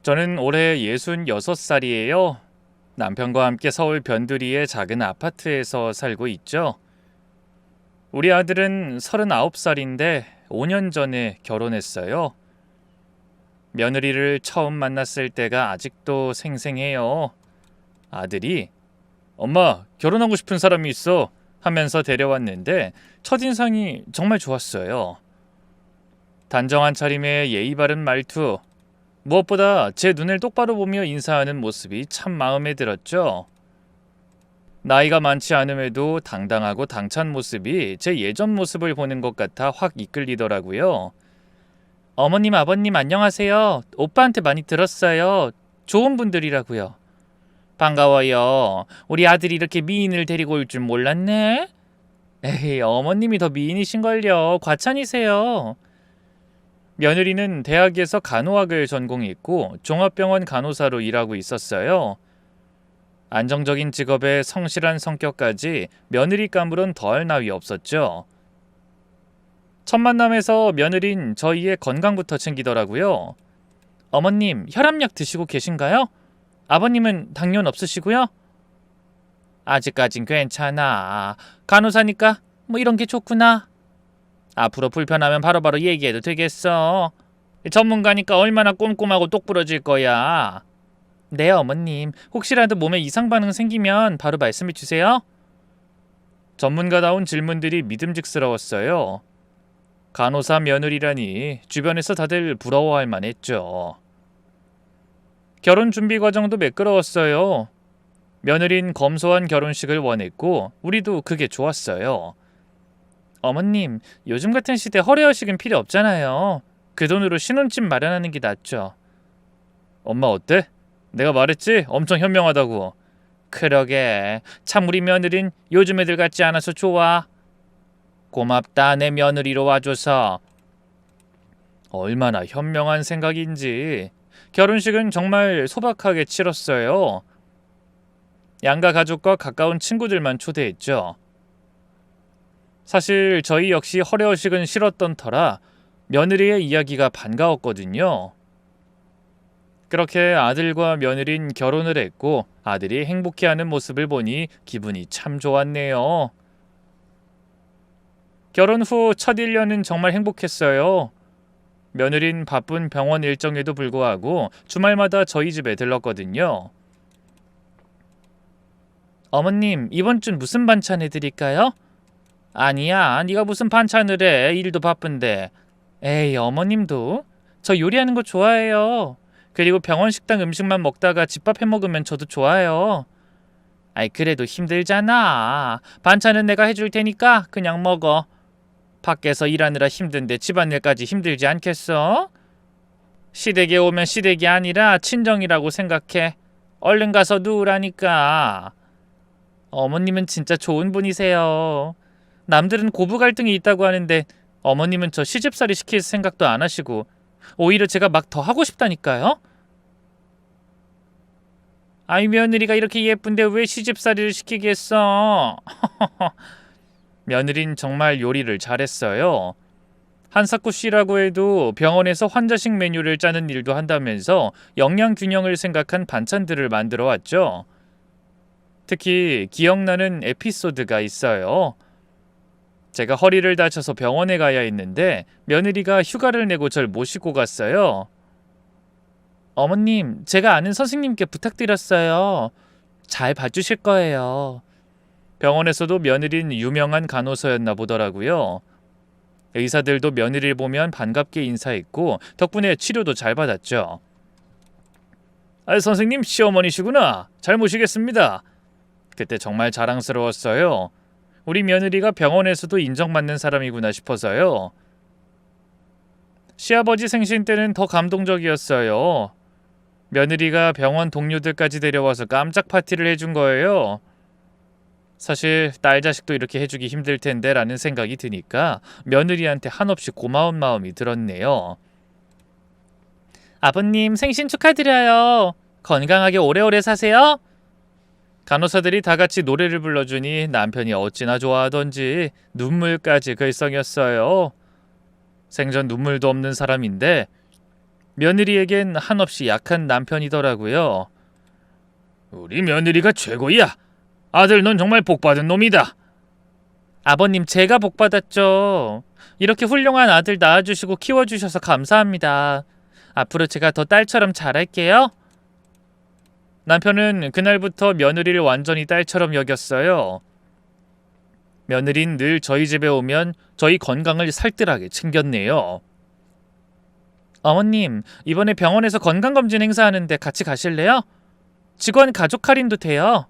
저는 올해 66살이에요. 남편과 함께 서울 변두리의 작은 아파트에서 살고 있죠. 우리 아들은 39살인데 5년 전에 결혼했어요. 며느리를 처음 만났을 때가 아직도 생생해요. 아들이 엄마, 결혼하고 싶은 사람이 있어 하면서 데려왔는데 첫인상이 정말 좋았어요. 단정한 차림에 예의 바른 말투, 무엇보다 제 눈을 똑바로 보며 인사하는 모습이 참 마음에 들었죠. 나이가 많지 않음에도 당당하고 당찬 모습이 제 예전 모습을 보는 것 같아 확 이끌리더라고요. 어머님, 아버님 안녕하세요. 오빠한테 많이 들었어요. 좋은 분들이라고요. 반가워요. 우리 아들이 이렇게 미인을 데리고 올 줄 몰랐네. 에이, 어머님이 더 미인이신걸요. 과찬이세요. 며느리는 대학에서 간호학을 전공했고 종합병원 간호사로 일하고 있었어요. 안정적인 직업에 성실한 성격까지 며느리감으론 더할 나위 없었죠. 첫 만남에서 며느린 저희의 건강부터 챙기더라고요. 어머님, 혈압약 드시고 계신가요? 아버님은 당뇨는 없으시고요? 아직까진 괜찮아. 간호사니까 뭐 이런 게 좋구나. 앞으로 불편하면 바로바로 얘기해도 되겠어. 전문가니까 얼마나 꼼꼼하고 똑부러질 거야. 네, 어머님. 혹시라도 몸에 이상 반응 생기면 바로 말씀해 주세요. 전문가다운 질문들이 믿음직스러웠어요. 간호사 며느리라니 주변에서 다들 부러워할 만했죠. 결혼 준비 과정도 매끄러웠어요. 며느린 검소한 결혼식을 원했고 우리도 그게 좋았어요. 어머님, 요즘 같은 시대 허례허식은 필요 없잖아요. 그 돈으로 신혼집 마련하는 게 낫죠. 엄마 어때? 내가 말했지? 엄청 현명하다고. 그러게, 참 우리 며느린 요즘 애들 같지 않아서 좋아. 고맙다, 내 며느리로 와줘서. 얼마나 현명한 생각인지. 결혼식은 정말 소박하게 치렀어요. 양가 가족과 가까운 친구들만 초대했죠. 사실 저희 역시 허례허식은 싫었던 터라 며느리의 이야기가 반가웠거든요. 그렇게 아들과 며느린 결혼을 했고 아들이 행복해하는 모습을 보니 기분이 참 좋았네요. 결혼 후 첫 1년은 정말 행복했어요. 며느린 바쁜 병원 일정에도 불구하고 주말마다 저희 집에 들렀거든요. 어머님, 이번 준 무슨 반찬 해드릴까요? 아니야, 네가 무슨 반찬을 해. 일도 바쁜데. 에이, 어머님도. 저 요리하는 거 좋아해요. 그리고 병원 식당 음식만 먹다가 집밥 해먹으면 저도 좋아요. 아이, 그래도 힘들잖아. 반찬은 내가 해줄 테니까 그냥 먹어. 밖에서 일하느라 힘든데 집안일까지 힘들지 않겠어? 시댁에 오면 시댁이 아니라 친정이라고 생각해. 얼른 가서 누우라니까. 어머님은 진짜 좋은 분이세요. 남들은 고부 갈등이 있다고 하는데 어머님은 저 시집살이 시킬 생각도 안 하시고 오히려 제가 막 더 하고 싶다니까요. 아이, 며느리가 이렇게 예쁜데 왜 시집살이를 시키겠어. 며느린 정말 요리를 잘했어요. 한사코 씨라고 해도 병원에서 환자식 메뉴를 짜는 일도 한다면서 영양 균형을 생각한 반찬들을 만들어 왔죠. 특히 기억나는 에피소드가 있어요. 제가 허리를 다쳐서 병원에 가야 했는데 며느리가 휴가를 내고 절 모시고 갔어요. 어머님, 제가 아는 선생님께 부탁드렸어요. 잘 봐주실 거예요. 병원에서도 며느리는 유명한 간호사였나 보더라고요. 의사들도 며느리를 보면 반갑게 인사했고 덕분에 치료도 잘 받았죠. 선생님, 시어머니시구나. 잘 모시겠습니다. 그때 정말 자랑스러웠어요. 우리 며느리가 병원에서도 인정받는 사람이구나 싶어서요. 시아버지 생신 때는 더 감동적이었어요. 며느리가 병원 동료들까지 데려와서 깜짝 파티를 해준 거예요. 사실 딸 자식도 이렇게 해주기 힘들 텐데 라는 생각이 드니까 며느리한테 한없이 고마운 마음이 들었네요. 아버님, 생신 축하드려요. 건강하게 오래오래 사세요. 간호사들이 다 같이 노래를 불러주니 남편이 어찌나 좋아하던지 눈물까지 글썽였어요. 생전 눈물도 없는 사람인데 며느리에겐 한없이 약한 남편이더라고요. 우리 며느리가 최고야. 아들 넌 정말 복받은 놈이다. 아버님 제가 복받았죠. 이렇게 훌륭한 아들 낳아주시고 키워주셔서 감사합니다. 앞으로 제가 더 딸처럼 잘할게요. 남편은 그날부터 며느리를 완전히 딸처럼 여겼어요. 며느린 늘 저희 집에 오면 저희 건강을 살뜰하게 챙겼네요. 어머님, 이번에 병원에서 건강검진 행사하는데 같이 가실래요? 직원 가족 할인도 돼요.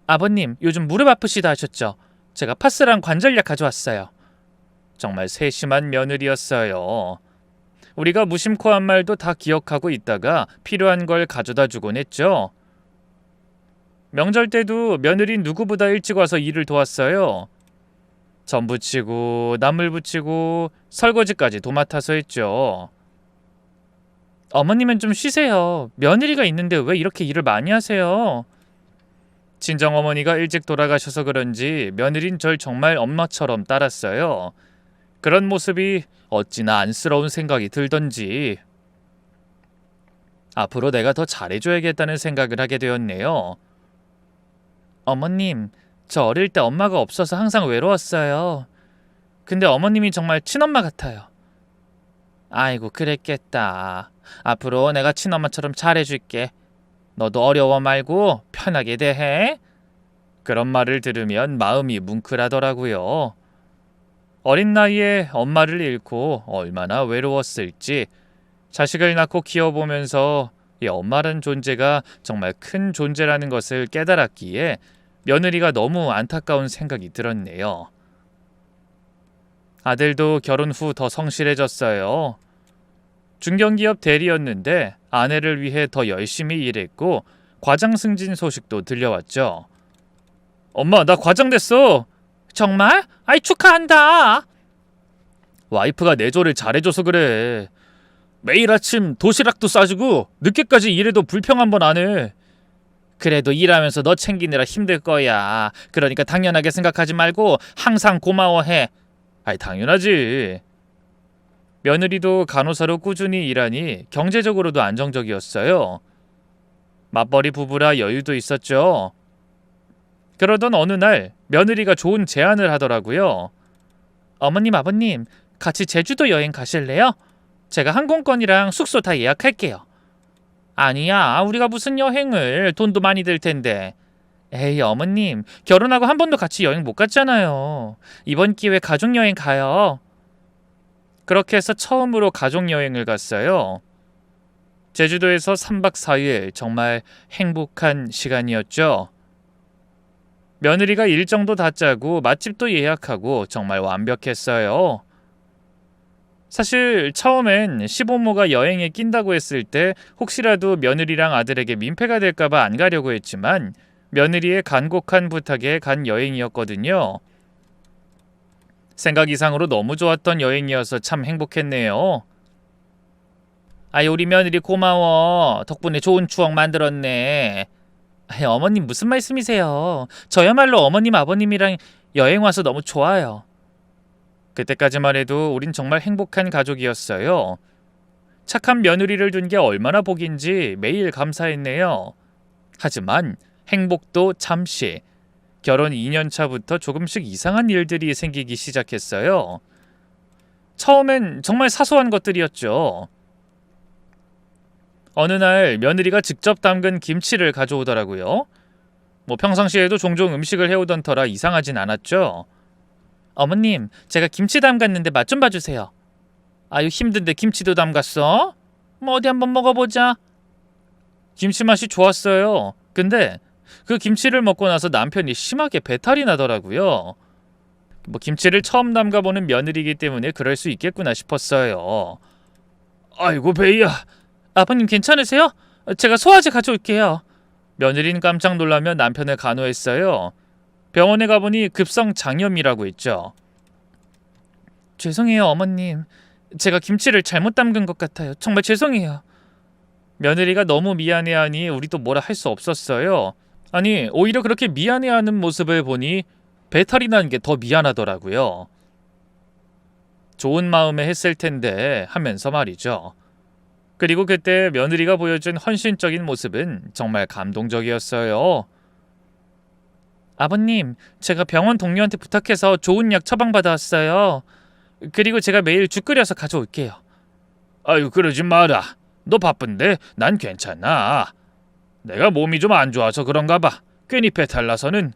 아버님, 요즘 무릎 아프시다 하셨죠? 제가 파스랑 관절약 가져왔어요. 정말 세심한 며느리였어요. 우리가 무심코 한 말도 다 기억하고 있다가 필요한 걸 가져다 주곤 했죠. 명절 때도 며느리 누구보다 일찍 와서 일을 도왔어요. 전 부치고 나물 부치고 설거지까지 도맡아서 했죠. 어머님은 좀 쉬세요. 며느리가 있는데 왜 이렇게 일을 많이 하세요? 친정어머니가 일찍 돌아가셔서 그런지 며느린 절 정말 엄마처럼 따랐어요. 그런 모습이 어찌나 안쓰러운 생각이 들던지. 앞으로 내가 더 잘해줘야겠다는 생각을 하게 되었네요. 어머님, 저 어릴 때 엄마가 없어서 항상 외로웠어요. 근데 어머님이 정말 친엄마 같아요. 아이고, 그랬겠다. 앞으로 내가 친엄마처럼 잘해줄게. 너도 어려워 말고 편하게 대해. 그런 말을 들으면 마음이 뭉클하더라고요. 어린 나이에 엄마를 잃고 얼마나 외로웠을지 자식을 낳고 키워보면서 이 엄마란 존재가 정말 큰 존재라는 것을 깨달았기에 며느리가 너무 안타까운 생각이 들었네요. 아들도 결혼 후 더 성실해졌어요. 중견기업 대리였는데 아내를 위해 더 열심히 일했고 과장 승진 소식도 들려왔죠. 엄마, 나 과장 됐어. 정말? 아이, 축하한다. 와이프가 내조를 잘해줘서 그래. 매일 아침 도시락도 싸주고 늦게까지 일해도 불평 한 번 안 해. 그래도 일하면서 너 챙기느라 힘들 거야. 그러니까 당연하게 생각하지 말고 항상 고마워해. 아이, 당연하지. 며느리도 간호사로 꾸준히 일하니 경제적으로도 안정적이었어요. 맞벌이 부부라 여유도 있었죠. 그러던 어느 날 며느리가 좋은 제안을 하더라고요. 어머님, 아버님, 같이 제주도 여행 가실래요? 제가 항공권이랑 숙소 다 예약할게요. 아니야, 우리가 무슨 여행을, 돈도 많이 들 텐데. 에이, 어머님, 결혼하고 한 번도 같이 여행 못 갔잖아요. 이번 기회에 가족여행 가요. 그렇게 해서 처음으로 가족여행을 갔어요. 제주도에서 3박 4일 정말 행복한 시간이었죠. 며느리가 일정도 다 짜고 맛집도 예약하고 정말 완벽했어요. 사실 처음엔 시부모가 여행에 낀다고 했을 때 혹시라도 며느리랑 아들에게 민폐가 될까봐 안 가려고 했지만 며느리의 간곡한 부탁에 간 여행이었거든요. 생각 이상으로 너무 좋았던 여행이어서 참 행복했네요. 아이, 우리 며느리 고마워. 덕분에 좋은 추억 만들었네. 아이, 어머님 무슨 말씀이세요? 저야말로 어머님 아버님이랑 여행 와서 너무 좋아요. 그때까지만 해도 우린 정말 행복한 가족이었어요. 착한 며느리를 둔 게 얼마나 복인지 매일 감사했네요. 하지만 행복도 잠시. 결혼 2년 차부터 조금씩 이상한 일들이 생기기 시작했어요. 처음엔 정말 사소한 것들이었죠. 어느 날 며느리가 직접 담근 김치를 가져오더라고요. 평상시에도 종종 음식을 해오던 터라 이상하진 않았죠. 어머님, 제가 김치 담갔는데 맛 좀 봐주세요. 아유, 힘든데 김치도 담갔어? 어디 한번 먹어보자. 김치 맛이 좋았어요. 근데 그 김치를 먹고 나서 남편이 심하게 배탈이 나더라고요. 김치를 처음 담가보는 며느리이기 때문에 그럴 수 있겠구나 싶었어요. 아이고, 배야. 아버님 괜찮으세요? 제가 소화제 가져올게요. 며느리는 깜짝 놀라며 남편을 간호했어요. 병원에 가보니 급성 장염이라고 했죠. 죄송해요, 어머님. 제가 김치를 잘못 담근 것 같아요. 정말 죄송해요. 며느리가 너무 미안해하니 우리도 뭐라 할 수 없었어요. 아니, 오히려 그렇게 미안해하는 모습을 보니 배탈이 난 게 더 미안하더라고요. 좋은 마음에 했을 텐데 하면서 말이죠. 그리고 그때 며느리가 보여준 헌신적인 모습은 정말 감동적이었어요. 아버님, 제가 병원 동료한테 부탁해서 좋은 약 처방받아왔어요. 그리고 제가 매일 죽 끓여서 가져올게요. 아유, 그러지 마라. 너 바쁜데 난 괜찮아. 내가 몸이 좀 안 좋아서 그런가 봐. 괜히 배탈 나서는.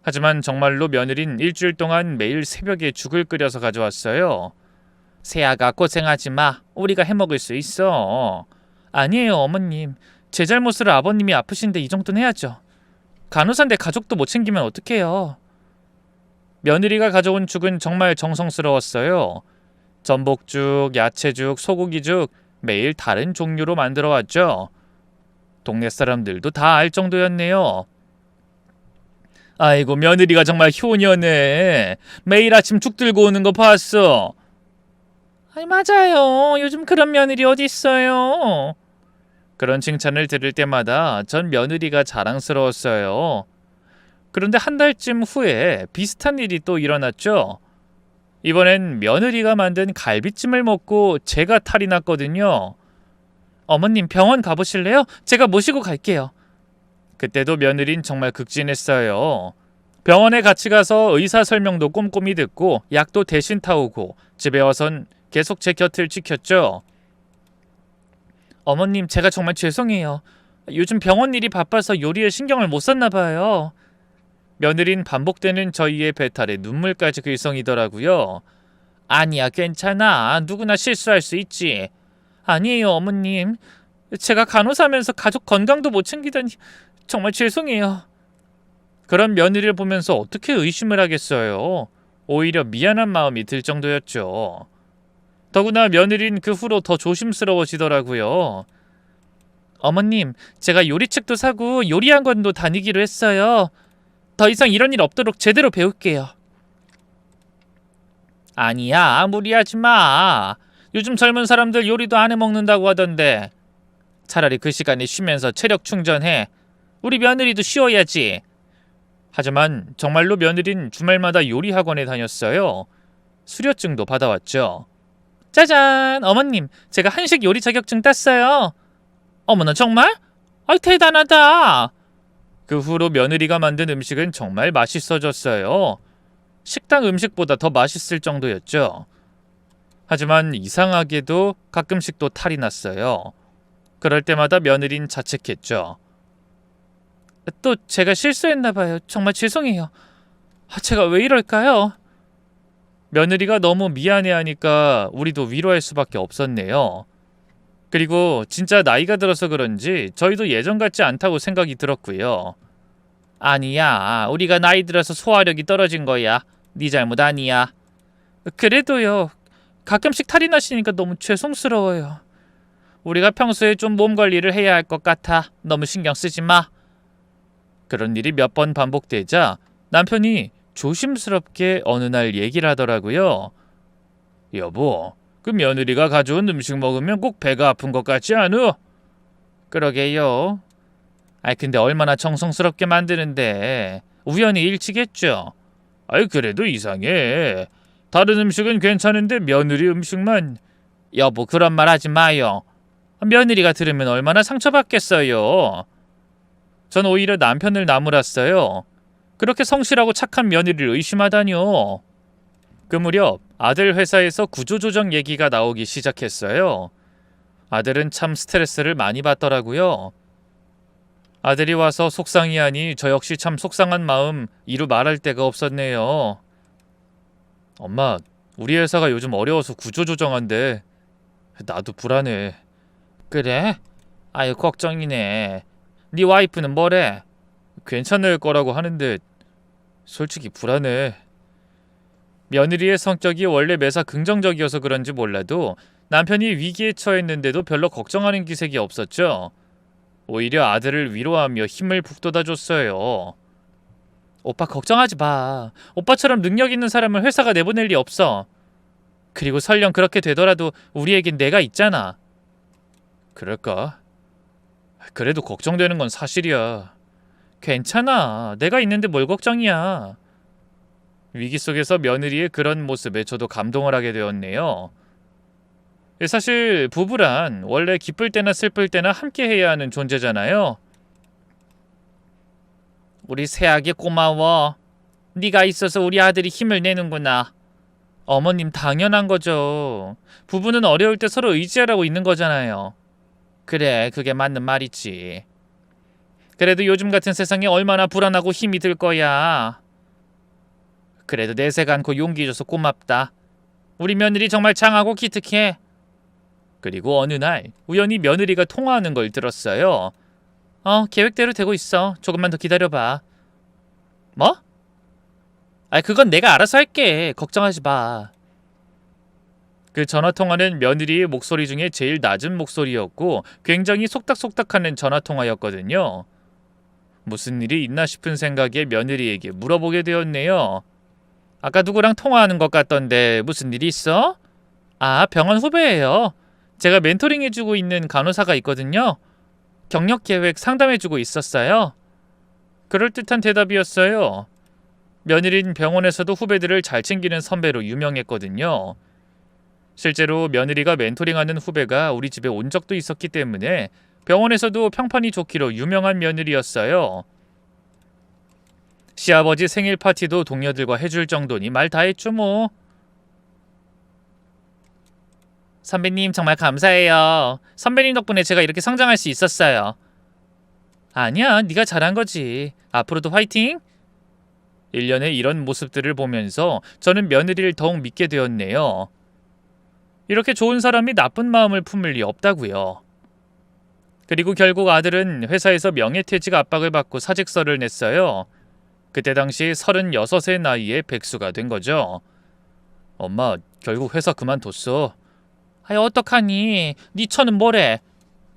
하지만 정말로 며느린 일주일 동안 매일 새벽에 죽을 끓여서 가져왔어요. 세아가 고생하지 마. 우리가 해먹을 수 있어. 아니에요, 어머님. 제 잘못으로 아버님이 아프신데 이 정도는 해야죠. 간호사인데 가족도 못 챙기면 어떡해요. 며느리가 가져온 죽은 정말 정성스러웠어요. 전복죽, 야채죽, 소고기죽 매일 다른 종류로 만들어 왔죠. 동네 사람들도 다 알 정도였네요. 아이고, 며느리가 정말 효녀네. 매일 아침 죽 들고 오는 거 봤어. 아니, 맞아요. 요즘 그런 며느리 어디 있어요. 그런 칭찬을 들을 때마다 전 며느리가 자랑스러웠어요. 그런데 한 달쯤 후에 비슷한 일이 또 일어났죠. 이번엔 며느리가 만든 갈비찜을 먹고 제가 탈이 났거든요. 어머님, 병원 가보실래요? 제가 모시고 갈게요. 그때도 며느린 정말 극진했어요. 병원에 같이 가서 의사 설명도 꼼꼼히 듣고 약도 대신 타오고 집에 와선 계속 제 곁을 지켰죠. 어머님, 제가 정말 죄송해요. 요즘 병원 일이 바빠서 요리에 신경을 못 썼나 봐요. 며느린 반복되는 저희의 배탈에 눈물까지 글썽이더라고요. 아니야, 괜찮아. 누구나 실수할 수 있지. 아니에요, 어머님. 제가 간호사면서 가족 건강도 못 챙기다니 정말 죄송해요. 그런 며느리를 보면서 어떻게 의심을 하겠어요. 오히려 미안한 마음이 들 정도였죠. 더구나 며느린 그 후로 더 조심스러워지더라고요. 어머님, 제가 요리책도 사고 요리 학원도 다니기로 했어요. 더 이상 이런 일 없도록 제대로 배울게요. 아니야, 무리하지 마. 요즘 젊은 사람들 요리도 안 해먹는다고 하던데. 차라리 그 시간에 쉬면서 체력 충전해. 우리 며느리도 쉬어야지. 하지만 정말로 며느린 주말마다 요리 학원에 다녔어요. 수료증도 받아왔죠. 짜잔, 어머님, 제가 한식 요리 자격증 땄어요. 어머나, 정말? 아이, 대단하다. 그 후로 며느리가 만든 음식은 정말 맛있어졌어요. 식당 음식보다 더 맛있을 정도였죠. 하지만 이상하게도 가끔씩 또 탈이 났어요. 그럴 때마다 며느린 자책했죠. 또 제가 실수했나 봐요. 정말 죄송해요. 제가 왜 이럴까요? 며느리가 너무 미안해하니까 우리도 위로할 수밖에 없었네요. 그리고 진짜 나이가 들어서 그런지 저희도 예전 같지 않다고 생각이 들었고요. 아니야, 우리가 나이 들어서 소화력이 떨어진 거야. 네 잘못 아니야. 그래도요, 가끔씩 탈이 나시니까 너무 죄송스러워요. 우리가 평소에 좀 몸 관리를 해야 할 것 같아. 너무 신경 쓰지 마. 그런 일이 몇 번 반복되자 남편이 조심스럽게 어느 날 얘기를 하더라고요. 여보, 그 며느리가 가져온 음식 먹으면 꼭 배가 아픈 것 같지 않아? 그러게요. 근데 얼마나 정성스럽게 만드는데 우연히 일치겠죠. 그래도 이상해. 다른 음식은 괜찮은데 며느리 음식만. 여보, 그런 말 하지 마요. 며느리가 들으면 얼마나 상처받겠어요. 전 오히려 남편을 나무랐어요. 그렇게 성실하고 착한 며느리를 의심하다뇨. 그 무렵 아들 회사에서 구조조정 얘기가 나오기 시작했어요. 아들은 참 스트레스를 많이 받더라고요. 아들이 와서 속상해하니 저 역시 참 속상한 마음 이루 말할 데가 없었네요. 엄마, 우리 회사가 요즘 어려워서 구조조정한대. 나도 불안해. 그래? 아유, 걱정이네. 네 와이프는 뭐래? 괜찮을 거라고 하는데 솔직히 불안해. 며느리의 성격이 원래 매사 긍정적이어서 그런지 몰라도 남편이 위기에 처했는데도 별로 걱정하는 기색이 없었죠. 오히려 아들을 위로하며 힘을 북돋아줬어요. 오빠 걱정하지 마. 오빠처럼 능력 있는 사람을 회사가 내보낼 리 없어. 그리고 설령 그렇게 되더라도 우리에겐 내가 있잖아. 그럴까? 그래도 걱정되는 건 사실이야. 괜찮아. 내가 있는데 뭘 걱정이야. 위기 속에서 며느리의 그런 모습에 저도 감동을 하게 되었네요. 사실 부부란 원래 기쁠 때나 슬플 때나 함께 해야 하는 존재잖아요. 우리 새아기 고마워. 네가 있어서 우리 아들이 힘을 내는구나. 어머님 당연한 거죠. 부부는 어려울 때 서로 의지하라고 있는 거잖아요. 그래, 그게 맞는 말이지. 그래도 요즘 같은 세상에 얼마나 불안하고 힘이 들 거야. 그래도 내색 않고 용기 줘서 고맙다. 우리 며느리 정말 장하고 기특해. 그리고 어느 날 우연히 며느리가 통화하는 걸 들었어요. 계획대로 되고 있어. 조금만 더 기다려봐. 뭐? 그건 내가 알아서 할게. 걱정하지 마. 그 전화통화는 며느리의 목소리 중에 제일 낮은 목소리였고 굉장히 속닥속닥하는 전화통화였거든요. 무슨 일이 있나 싶은 생각에 며느리에게 물어보게 되었네요. 아까 누구랑 통화하는 것 같던데 무슨 일이 있어? 병원 후배예요. 제가 멘토링 해주고 있는 간호사가 있거든요. 경력 계획 상담해주고 있었어요. 그럴듯한 대답이었어요. 며느리는 병원에서도 후배들을 잘 챙기는 선배로 유명했거든요. 실제로 며느리가 멘토링하는 후배가 우리 집에 온 적도 있었기 때문에 병원에서도 평판이 좋기로 유명한 며느리였어요. 시아버지 생일 파티도 동료들과 해줄 정도니 말 다 했죠 뭐. 선배님 정말 감사해요. 선배님 덕분에 제가 이렇게 성장할 수 있었어요. 아니야, 네가 잘한 거지. 앞으로도 화이팅! 1년의 이런 모습들을 보면서 저는 며느리를 더욱 믿게 되었네요. 이렇게 좋은 사람이 나쁜 마음을 품을 리 없다고요. 그리고 결국 아들은 회사에서 명예퇴직 압박을 받고 사직서를 냈어요. 그때 당시 36의 나이에 백수가 된 거죠. 엄마, 결국 회사 그만뒀어. 어떡하니? 네 처는 뭐래?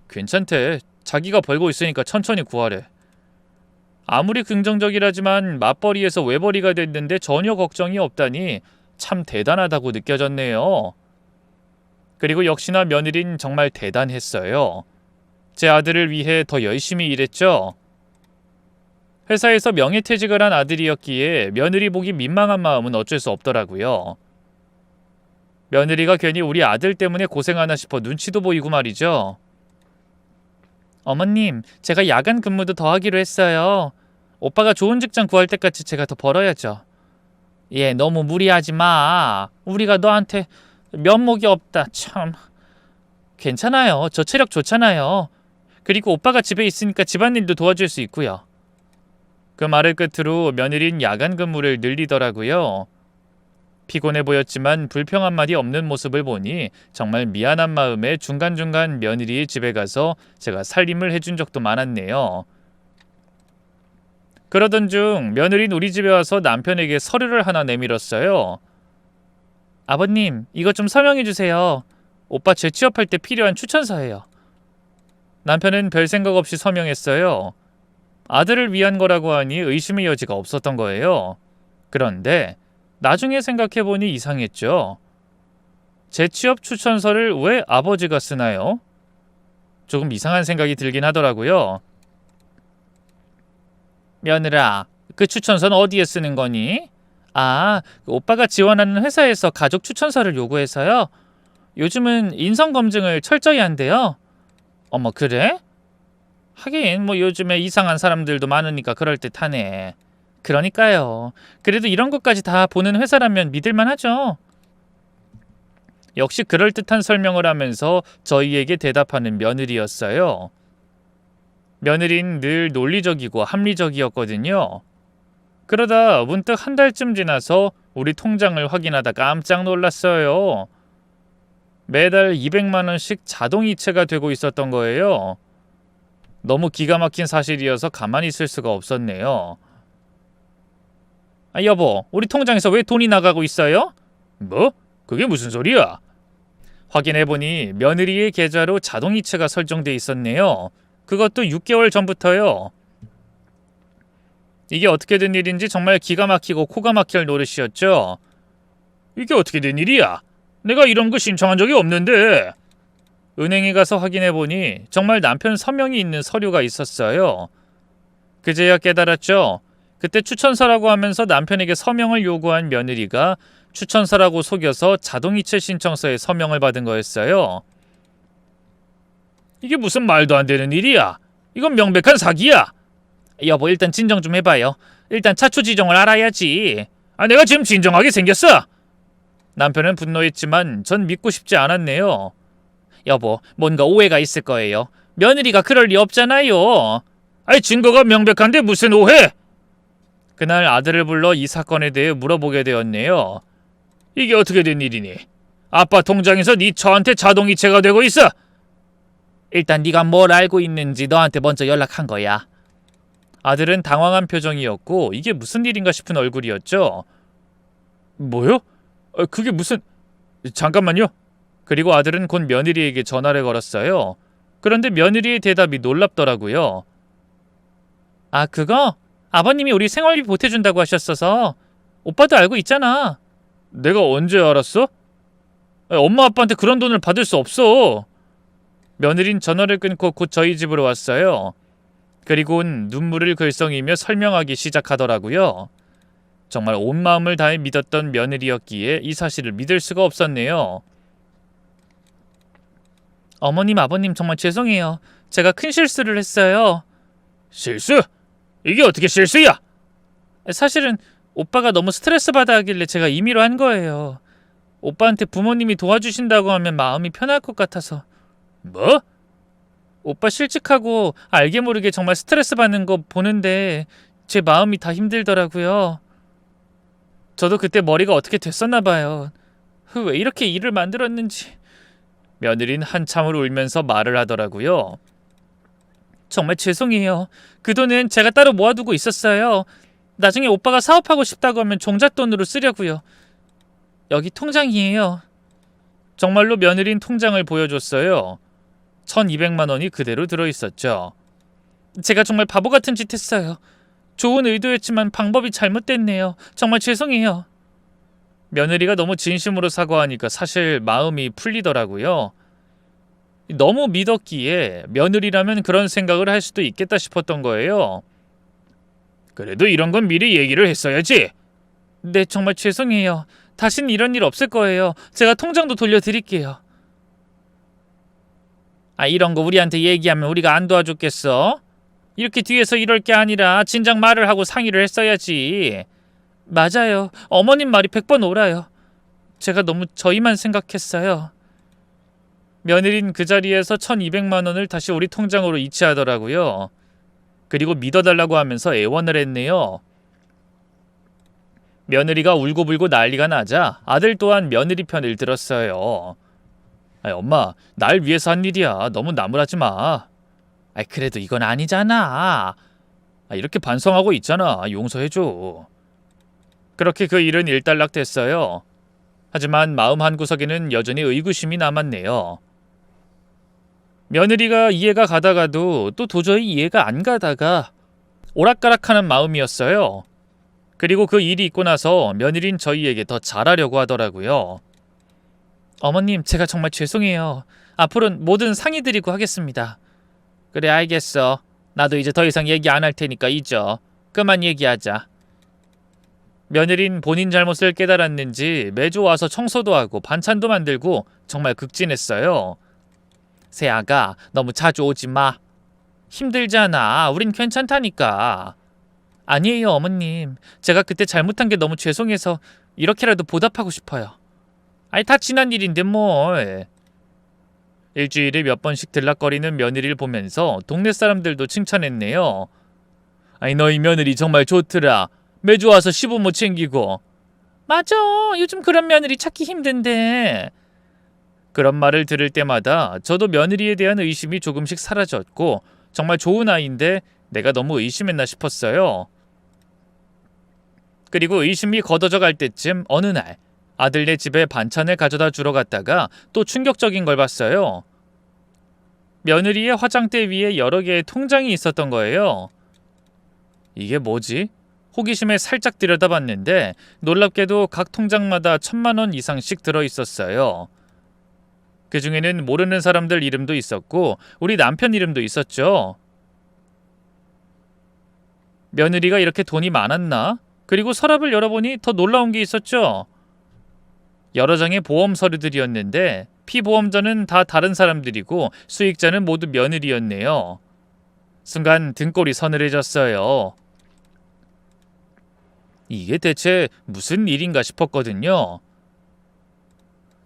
괜찮대. 자기가 벌고 있으니까 천천히 구하래. 아무리 긍정적이라지만 맞벌이에서 외벌이가 됐는데 전혀 걱정이 없다니 참 대단하다고 느껴졌네요. 그리고 역시나 며느린 정말 대단했어요. 제 아들을 위해 더 열심히 일했죠. 회사에서 명예퇴직을 한 아들이었기에 며느리 보기 민망한 마음은 어쩔 수 없더라고요. 며느리가 괜히 우리 아들 때문에 고생하나 싶어 눈치도 보이고 말이죠. 어머님, 제가 야간 근무도 더 하기로 했어요. 오빠가 좋은 직장 구할 때까지 제가 더 벌어야죠. 너무 무리하지 마. 우리가 너한테 면목이 없다. 참. 괜찮아요. 저 체력 좋잖아요. 그리고 오빠가 집에 있으니까 집안일도 도와줄 수 있고요. 그 말을 끝으로 며느리는 야간 근무를 늘리더라고요. 피곤해 보였지만 불평 한마디 없는 모습을 보니 정말 미안한 마음에 중간중간 며느리의 집에 가서 제가 살림을 해준 적도 많았네요. 그러던 중 며느리는 우리 집에 와서 남편에게 서류를 하나 내밀었어요. 아버님, 이것 좀 서명해 주세요. 오빠 재취업할 때 필요한 추천서예요. 남편은 별 생각 없이 서명했어요. 아들을 위한 거라고 하니 의심의 여지가 없었던 거예요. 그런데 나중에 생각해보니 이상했죠. 재취업 추천서를 왜 아버지가 쓰나요? 조금 이상한 생각이 들긴 하더라고요. 며느라, 그 추천서는 어디에 쓰는 거니? 오빠가 지원하는 회사에서 가족 추천서를 요구해서요. 요즘은 인성검증을 철저히 한대요. 어머, 그래? 하긴 요즘에 이상한 사람들도 많으니까 그럴듯하네. 그러니까요. 그래도 이런 것까지 다 보는 회사라면 믿을만 하죠. 역시 그럴듯한 설명을 하면서 저희에게 대답하는 며느리였어요. 며느리는 늘 논리적이고 합리적이었거든요. 그러다 문득 한 달쯤 지나서 우리 통장을 확인하다 깜짝 놀랐어요. 매달 200만 원씩 자동이체가 되고 있었던 거예요. 너무 기가 막힌 사실이어서 가만히 있을 수가 없었네요. 여보, 우리 통장에서 왜 돈이 나가고 있어요? 뭐? 그게 무슨 소리야? 확인해보니 며느리의 계좌로 자동이체가 설정돼 있었네요. 그것도 6개월 전부터요. 이게 어떻게 된 일인지 정말 기가 막히고 코가 막힐 노릇이었죠. 이게 어떻게 된 일이야? 내가 이런 거 신청한 적이 없는데. 은행에 가서 확인해보니 정말 남편 서명이 있는 서류가 있었어요. 그제야 깨달았죠. 그때 추천서라고 하면서 남편에게 서명을 요구한 며느리가 추천서라고 속여서 자동이체 신청서에 서명을 받은 거였어요. 이게 무슨 말도 안 되는 일이야. 이건 명백한 사기야. 여보, 일단 진정 좀 해봐요. 일단 차초 지정을 알아야지. 내가 지금 진정하게 생겼어. 남편은 분노했지만 전 믿고 싶지 않았네요. 여보, 뭔가 오해가 있을 거예요. 며느리가 그럴 리 없잖아요. 증거가 명백한데 무슨 오해? 그날 아들을 불러 이 사건에 대해 물어보게 되었네요. 이게 어떻게 된 일이니? 아빠 통장에서 네 처한테 자동이체가 되고 있어. 일단 네가 뭘 알고 있는지 너한테 먼저 연락한 거야. 아들은 당황한 표정이었고 이게 무슨 일인가 싶은 얼굴이었죠. 뭐요? 그게 무슨... 잠깐만요. 그리고 아들은 곧 며느리에게 전화를 걸었어요. 그런데 며느리의 대답이 놀랍더라고요. 그거? 아버님이 우리 생활비 보태준다고 하셨어서. 오빠도 알고 있잖아. 내가 언제 알았어? 엄마 아빠한테 그런 돈을 받을 수 없어. 며느린 전화를 끊고 곧 저희 집으로 왔어요. 그리고는 눈물을 글썽이며 설명하기 시작하더라고요. 정말 온 마음을 다해 믿었던 며느리였기에 이 사실을 믿을 수가 없었네요. 어머님, 아버님 정말 죄송해요. 제가 큰 실수를 했어요. 실수? 이게 어떻게 실수야? 사실은 오빠가 너무 스트레스 받아 하길래 제가 임의로 한 거예요. 오빠한테 부모님이 도와주신다고 하면 마음이 편할 것 같아서. 뭐? 오빠 실직하고 알게 모르게 정말 스트레스 받는 거 보는데 제 마음이 다 힘들더라고요. 저도 그때 머리가 어떻게 됐었나 봐요. 왜 이렇게 일을 만들었는지. 며느린 한참을 울면서 말을 하더라고요. 정말 죄송해요. 그 돈은 제가 따로 모아두고 있었어요. 나중에 오빠가 사업하고 싶다고 하면 종잣돈으로 쓰려고요. 여기 통장이에요. 정말로 며느린 통장을 보여줬어요. 1200만 원이 그대로 들어있었죠. 제가 정말 바보 같은 짓 했어요. 좋은 의도였지만 방법이 잘못됐네요. 정말 죄송해요. 며느리가 너무 진심으로 사과하니까 사실 마음이 풀리더라고요. 너무 믿었기에 며느리라면 그런 생각을 할 수도 있겠다 싶었던 거예요. 그래도 이런 건 미리 얘기를 했어야지. 네, 정말 죄송해요. 다신 이런 일 없을 거예요. 제가 통장도 돌려드릴게요. 이런 거 우리한테 얘기하면 우리가 안 도와줬겠어? 이렇게 뒤에서 이럴 게 아니라 진작 말을 하고 상의를 했어야지. 맞아요. 어머님 말이 100번 옳아요. 제가 너무 저희만 생각했어요. 며느린 그 자리에서 1200만 원을 다시 우리 통장으로 이체하더라고요. 그리고 믿어달라고 하면서 애원을 했네요. 며느리가 울고불고 난리가 나자 아들 또한 며느리 편을 들었어요. 엄마, 날 위해서 한 일이야. 너무 나무라지 마. 그래도 이건 아니잖아. 이렇게 반성하고 있잖아. 용서해줘. 그렇게 그 일은 일단락됐어요. 하지만 마음 한구석에는 여전히 의구심이 남았네요. 며느리가 이해가 가다가도 또 도저히 이해가 안 가다가 오락가락하는 마음이었어요. 그리고 그 일이 있고 나서 며느린 저희에게 더 잘하려고 하더라고요. 어머님, 제가 정말 죄송해요. 앞으로는 뭐든 상의드리고 하겠습니다. 그래, 알겠어. 나도 이제 더 이상 얘기 안 할 테니까 잊어. 그만 얘기하자. 며느린 본인 잘못을 깨달았는지 매주 와서 청소도 하고 반찬도 만들고 정말 극진했어요. 세아가 너무 자주 오지 마. 힘들잖아. 우린 괜찮다니까. 아니에요, 어머님. 제가 그때 잘못한 게 너무 죄송해서 이렇게라도 보답하고 싶어요. 다 지난 일인데 뭘. 일주일에 몇 번씩 들락거리는 며느리를 보면서 동네 사람들도 칭찬했네요. 너희 며느리 정말 좋더라. 매주 와서 시부모 챙기고. 맞아. 요즘 그런 며느리 찾기 힘든데. 그런 말을 들을 때마다 저도 며느리에 대한 의심이 조금씩 사라졌고 정말 좋은 아이인데 내가 너무 의심했나 싶었어요. 그리고 의심이 걷어져 갈 때쯤 어느 날 아들네 집에 반찬을 가져다 주러 갔다가 또 충격적인 걸 봤어요. 며느리의 화장대 위에 여러 개의 통장이 있었던 거예요. 이게 뭐지? 호기심에 살짝 들여다봤는데 놀랍게도 각 통장마다 1000만 원 이상씩 들어있었어요. 그 중에는 모르는 사람들 이름도 있었고 우리 남편 이름도 있었죠. 며느리가 이렇게 돈이 많았나? 그리고 서랍을 열어보니 더 놀라운 게 있었죠. 여러 장의 보험 서류들이었는데 피보험자는 다 다른 사람들이고 수익자는 모두 며느리였네요. 순간 등골이 서늘해졌어요. 이게 대체 무슨 일인가 싶었거든요.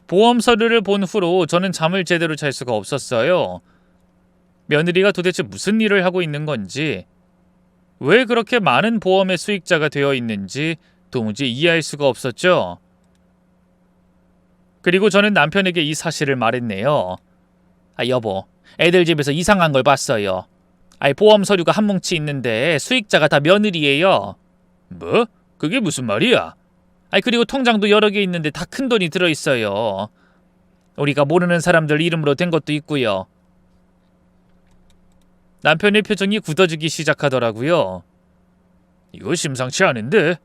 보험 서류를 본 후로 저는 잠을 제대로 잘 수가 없었어요. 며느리가 도대체 무슨 일을 하고 있는 건지, 왜 그렇게 많은 보험의 수익자가 되어 있는지 도무지 이해할 수가 없었죠. 그리고 저는 남편에게 이 사실을 말했네요. 여보, 애들 집에서 이상한 걸 봤어요. 보험 서류가 한 뭉치 있는데 수익자가 다 며느리예요. 뭐? 그게 무슨 말이야? 그리고 통장도 여러 개 있는데 다 큰 돈이 들어있어요. 우리가 모르는 사람들 이름으로 된 것도 있고요. 남편의 표정이 굳어지기 시작하더라고요. 이거 심상치 않은데?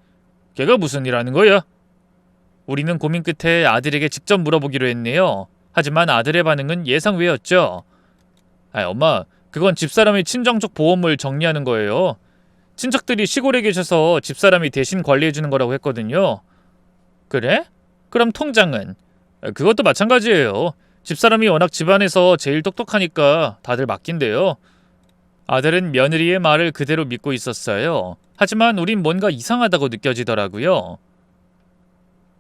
걔가 무슨 일 하는 거야? 우리는 고민 끝에 아들에게 직접 물어보기로 했네요. 하지만 아들의 반응은 예상 외였죠. 엄마, 그건 집사람의 친정 쪽 보험을 정리하는 거예요. 친척들이 시골에 계셔서 집사람이 대신 관리해주는 거라고 했거든요. 그래? 그럼 통장은? 그것도 마찬가지예요. 집사람이 워낙 집안에서 제일 똑똑하니까 다들 맡긴대요. 아들은 며느리의 말을 그대로 믿고 있었어요. 하지만 우린 뭔가 이상하다고 느껴지더라고요.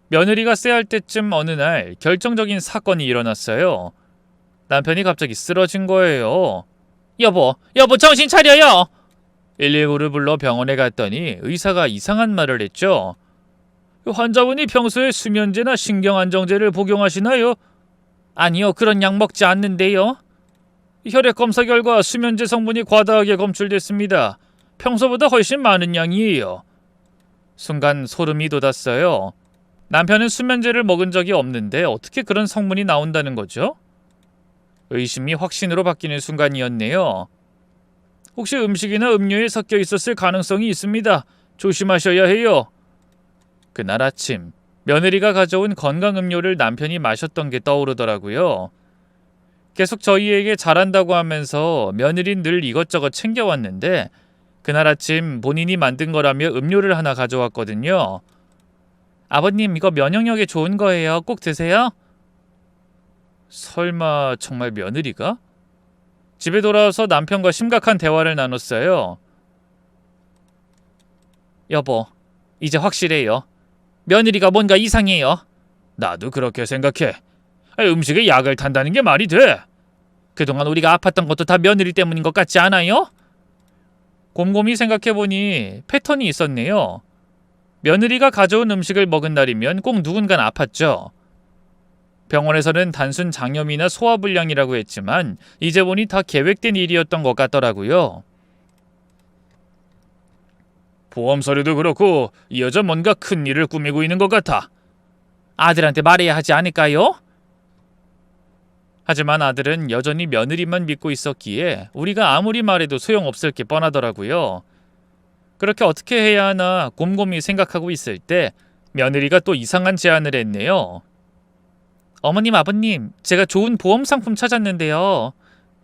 며느리가 쎄할 때쯤 어느 날 결정적인 사건이 일어났어요. 남편이 갑자기 쓰러진 거예요. 여보 정신 차려요! 119를 불러 병원에 갔더니 의사가 이상한 말을 했죠. 환자분이 평소에 수면제나 신경안정제를 복용하시나요? 아니요, 그런 약 먹지 않는데요. 혈액 검사 결과 수면제 성분이 과다하게 검출됐습니다. 평소보다 훨씬 많은 양이에요. 순간 소름이 돋았어요. 남편은 수면제를 먹은 적이 없는데 어떻게 그런 성분이 나온다는 거죠? 의심이 확신으로 바뀌는 순간이었네요. 혹시 음식이나 음료에 섞여 있었을 가능성이 있습니다. 조심하셔야 해요. 그날 아침 며느리가 가져온 건강음료를 남편이 마셨던 게 떠오르더라고요. 계속 저희에게 잘한다고 하면서 며느리는 늘 이것저것 챙겨왔는데 그날 아침 본인이 만든 거라며 음료를 하나 가져왔거든요. 아버님, 이거 면역력에 좋은 거예요. 꼭 드세요. 설마 정말 며느리가? 집에 돌아와서 남편과 심각한 대화를 나눴어요. 여보, 이제 확실해요. 며느리가 뭔가 이상해요. 나도 그렇게 생각해. 음식에 약을 탄다는 게 말이 돼? 그동안 우리가 아팠던 것도 다 며느리 때문인 것 같지 않아요? 곰곰이 생각해보니 패턴이 있었네요. 며느리가 가져온 음식을 먹은 날이면 꼭 누군간 아팠죠. 병원에서는 단순 장염이나 소화불량이라고 했지만 이제 보니 다 계획된 일이었던 것 같더라고요. 보험 서류도 그렇고 이 여자 뭔가 큰 일을 꾸미고 있는 것 같아. 아들한테 말해야 하지 않을까요? 하지만 아들은 여전히 며느리만 믿고 있었기에 우리가 아무리 말해도 소용없을 게 뻔하더라고요. 그렇게 어떻게 해야 하나 곰곰이 생각하고 있을 때 며느리가 또 이상한 제안을 했네요. 어머님, 아버님, 제가 좋은 보험 상품 찾았는데요.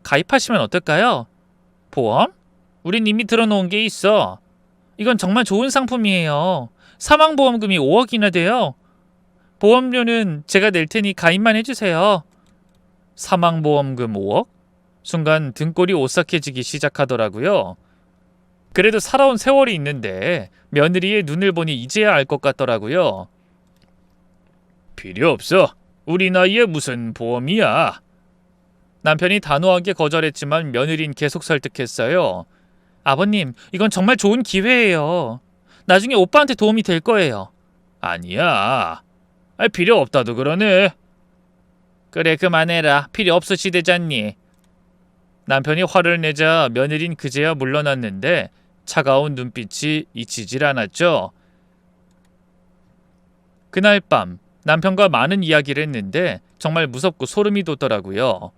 가입하시면 어떨까요? 보험? 우린 이미 들어놓은 게 있어. 이건 정말 좋은 상품이에요. 사망보험금이 5억이나 돼요. 보험료는 제가 낼 테니 가입만 해주세요. 사망보험금 5억? 순간 등골이 오싹해지기 시작하더라고요. 그래도 살아온 세월이 있는데 며느리의 눈을 보니 이제야 알 것 같더라고요. 필요 없어. 우리 나이에 무슨 보험이야. 남편이 단호하게 거절했지만 며느린 계속 설득했어요. 아버님, 이건 정말 좋은 기회예요. 나중에 오빠한테 도움이 될 거예요. 아니야. 필요 없다도 그러네. 그래, 그만해라. 필요 없으시대잖니. 남편이 화를 내자 며느린 그제야 물러났는데 차가운 눈빛이 잊히질 않았죠. 그날 밤 남편과 많은 이야기를 했는데 정말 무섭고 소름이 돋더라고요.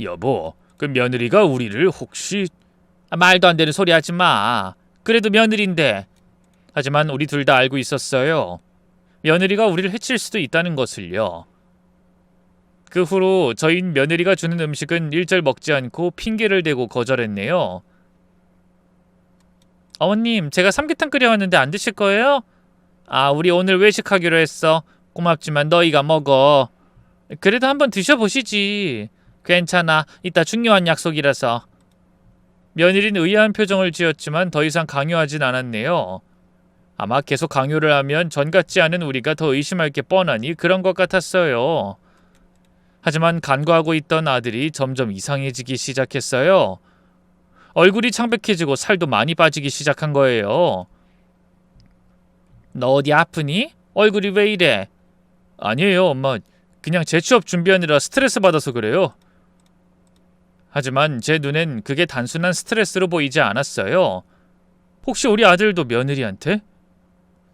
여보, 그 며느리가 우리를 혹시... 말도 안 되는 소리 하지 마. 그래도 며느리인데. 하지만 우리 둘 다 알고 있었어요. 며느리가 우리를 해칠 수도 있다는 것을요. 그 후로 저희는 며느리가 주는 음식은 일절 먹지 않고 핑계를 대고 거절했네요. 어머님, 제가 삼계탕 끓여왔는데 안 드실 거예요? 아, 우리 오늘 외식하기로 했어. 고맙지만 너희가 먹어. 그래도 한번 드셔보시지. 괜찮아. 이따 중요한 약속이라서. 며느리는 의아한 표정을 지었지만 더 이상 강요하진 않았네요. 아마 계속 강요를 하면 전 같지 않은 우리가 더 의심할 게 뻔하니 그런 것 같았어요. 하지만 간과하고 있던 아들이 점점 이상해지기 시작했어요. 얼굴이 창백해지고 살도 많이 빠지기 시작한 거예요. 너 어디 아프니? 얼굴이 왜 이래? 아니에요, 엄마. 그냥 재취업 준비하느라 스트레스 받아서 그래요. 하지만 제 눈엔 그게 단순한 스트레스로 보이지 않았어요. 혹시 우리 아들도 며느리한테?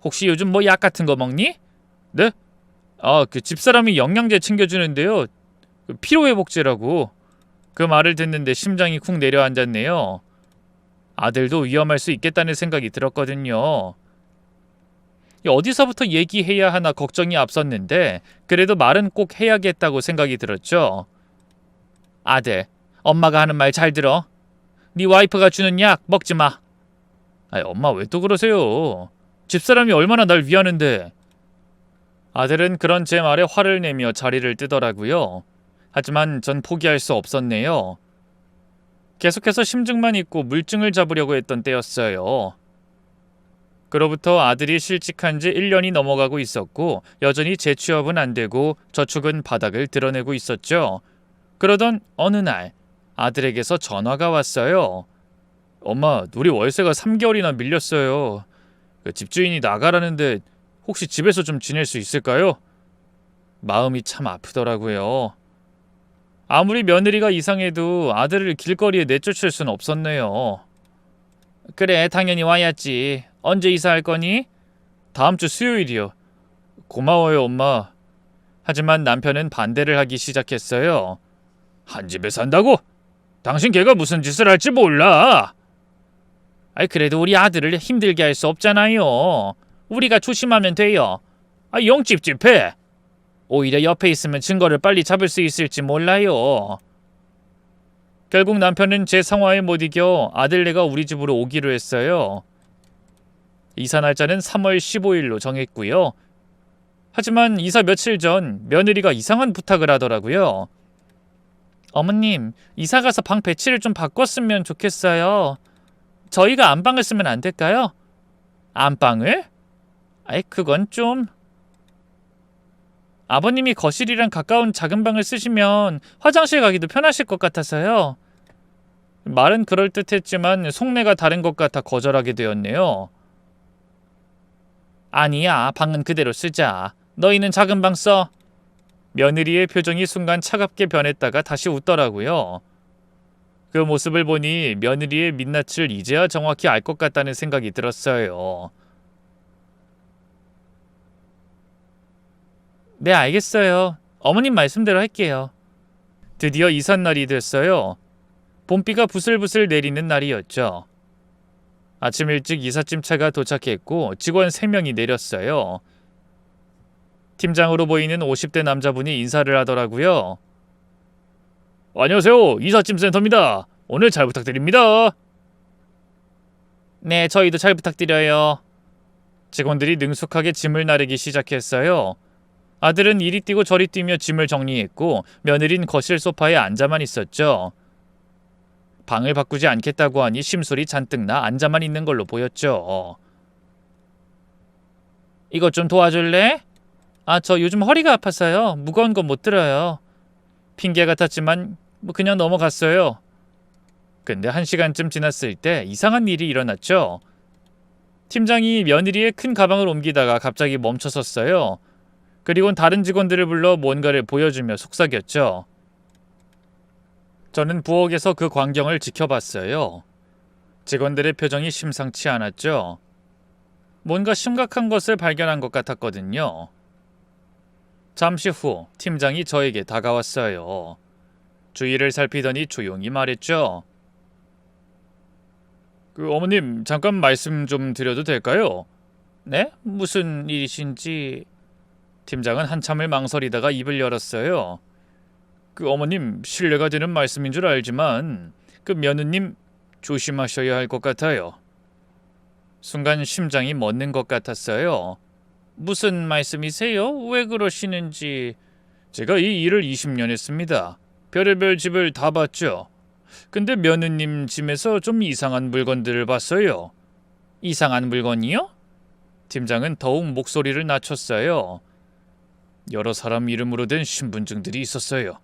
혹시 요즘 뭐 약 같은 거 먹니? 네? 아, 그 집사람이 영양제 챙겨주는데요. 그 피로회복제라고. 그 말을 듣는데 심장이 쿵 내려앉았네요. 아들도 위험할 수 있겠다는 생각이 들었거든요. 어디서부터 얘기해야 하나 걱정이 앞섰는데 그래도 말은 꼭 해야겠다고 생각이 들었죠. 아들, 엄마가 하는 말 잘 들어. 네 와이프가 주는 약 먹지 마. 아이, 엄마 왜 또 그러세요? 집사람이 얼마나 날 위하는데. 아들은 그런 제 말에 화를 내며 자리를 뜨더라고요. 하지만 전 포기할 수 없었네요. 계속해서 심증만 있고 물증을 잡으려고 했던 때였어요. 그로부터 아들이 실직한 지 1년이 넘어가고 있었고 여전히 재취업은 안 되고 저축은 바닥을 드러내고 있었죠. 그러던 어느 날 아들에게서 전화가 왔어요. 엄마, 우리 월세가 3개월이나 밀렸어요. 그 집주인이 나가라는데 혹시 집에서 좀 지낼 수 있을까요? 마음이 참 아프더라고요. 아무리 며느리가 이상해도 아들을 길거리에 내쫓을 순 없었네요. 그래, 당연히 와야지. 언제 이사할 거니? 다음 주 수요일이요. 고마워요, 엄마. 하지만 남편은 반대를 하기 시작했어요. 한 집에 산다고? 당신 걔가 무슨 짓을 할지 몰라. 아이, 그래도 우리 아들을 힘들게 할 수 없잖아요. 우리가 조심하면 돼요. 아, 영 찝찝해. 오히려 옆에 있으면 증거를 빨리 잡을 수 있을지 몰라요. 결국 남편은 제 상황에 못 이겨 아들네가 우리 집으로 오기로 했어요. 이사 날짜는 3월 15일로 정했고요. 하지만 이사 며칠 전 며느리가 이상한 부탁을 하더라고요. 어머님, 이사 가서 방 배치를 좀 바꿨으면 좋겠어요. 저희가 안방을 쓰면 안 될까요? 안방을? 아이, 그건 좀... 아버님이 거실이랑 가까운 작은 방을 쓰시면 화장실 가기도 편하실 것 같아서요. 말은 그럴듯했지만 속내가 다른 것 같아 거절하게 되었네요. 아니야, 방은 그대로 쓰자. 너희는 작은 방 써. 며느리의 표정이 순간 차갑게 변했다가 다시 웃더라고요. 그 모습을 보니 며느리의 민낯을 이제야 정확히 알 것 같다는 생각이 들었어요. 네, 알겠어요. 어머님 말씀대로 할게요. 드디어 이삿날이 됐어요. 봄비가 부슬부슬 내리는 날이었죠. 아침 일찍 이삿짐차가 도착했고 직원 3명이 내렸어요. 팀장으로 보이는 50대 남자분이 인사를 하더라고요. 안녕하세요. 이삿짐 센터입니다. 오늘 잘 부탁드립니다. 네, 저희도 잘 부탁드려요. 직원들이 능숙하게 짐을 나르기 시작했어요. 아들은 이리 뛰고 저리 뛰며 짐을 정리했고 며느린 거실 소파에 앉아만 있었죠. 방을 바꾸지 않겠다고 하니 심술이 잔뜩 나 앉아만 있는 걸로 보였죠. 이것 좀 도와줄래? 아, 저 요즘 허리가 아파서요. 무거운 거 못 들어요. 핑계 같았지만 그냥 넘어갔어요. 근데 1시간쯤 지났을 때 이상한 일이 일어났죠. 팀장이 며느리의 큰 가방을 옮기다가 갑자기 멈춰섰어요. 그리곤 다른 직원들을 불러 뭔가를 보여주며 속삭였죠. 저는 부엌에서 그 광경을 지켜봤어요. 직원들의 표정이 심상치 않았죠. 뭔가 심각한 것을 발견한 것 같았거든요. 잠시 후 팀장이 저에게 다가왔어요. 주위를 살피더니 조용히 말했죠. 어머님, 잠깐 말씀 좀 드려도 될까요? 네? 무슨 일이신지... 팀장은 한참을 망설이다가 입을 열었어요. 어머님, 실례가 되는 말씀인 줄 알지만 며느님 조심하셔야 할 것 같아요. 순간 심장이 멎는 것 같았어요. 무슨 말씀이세요? 왜 그러시는지. 제가 이 일을 20년 했습니다. 별의별 집을 다 봤죠. 근데 며느님 집에서 좀 이상한 물건들을 봤어요. 이상한 물건이요? 팀장은 더욱 목소리를 낮췄어요. 여러 사람 이름으로 된 신분증들이 있었어요.